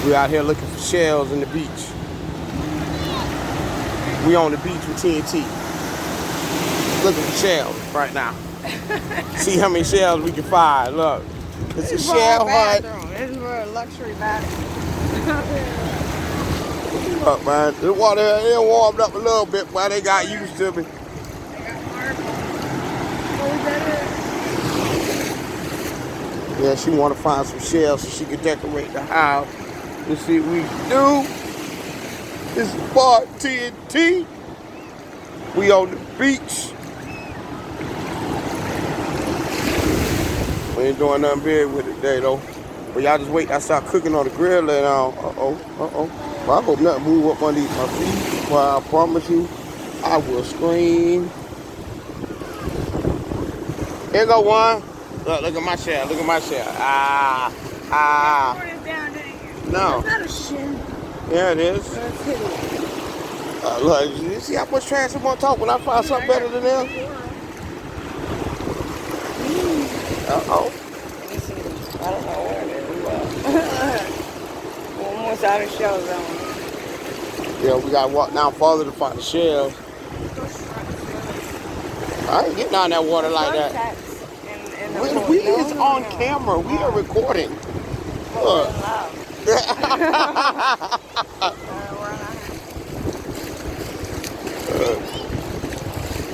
We out here looking for shells in the beach. We on the beach with TNT. Looking for shells right now. See how many shells we can find. Look, it's a shell hunt. This is for a luxury bathroom. Look, man, the water here warmed up a little bit, but they got used to me. They got marble. What was that? Yeah, she want to find some shells so she can decorate the house. Let's see what we can do. This is Bar TNT. We on the beach. We ain't doing nothing big with it today, though. But y'all just wait. I start cooking on the grill later on. Uh-oh. Well, I hope nothing move up underneath my feet. Well, I promise you, I will scream. Here go one. Look at my shell. Look at my shell. No. It's not a shin. Yeah, it is. Let's hit it. Look, you see how much trash I'm gonna talk when I find something better than them? Uh-oh. Let me see. I don't know where it is. One more side of shells on. Yeah, we gotta walk down farther to find the shells. I ain't getting down that water like that. We is on camera. We are recording. Look.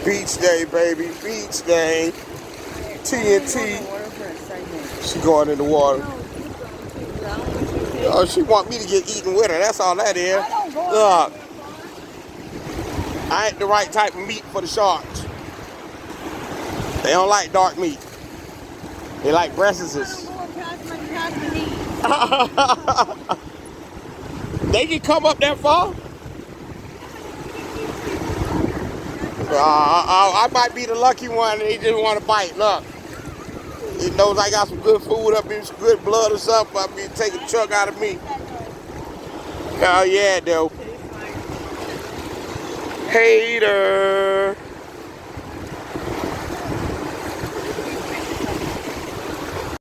Beach day, baby. Beach day. TNT. She going in the water. Oh, she want me to get eaten with her. That's all that is. Look. I ain't the right type of meat for the sharks. They don't like dark meat. They like breasts. They can come up that far? I might be the lucky one. They just want to bite. Look. He knows I got some good food up in some good blood or something. I mean, take a chunk out of me. Hell yeah, though. Hater.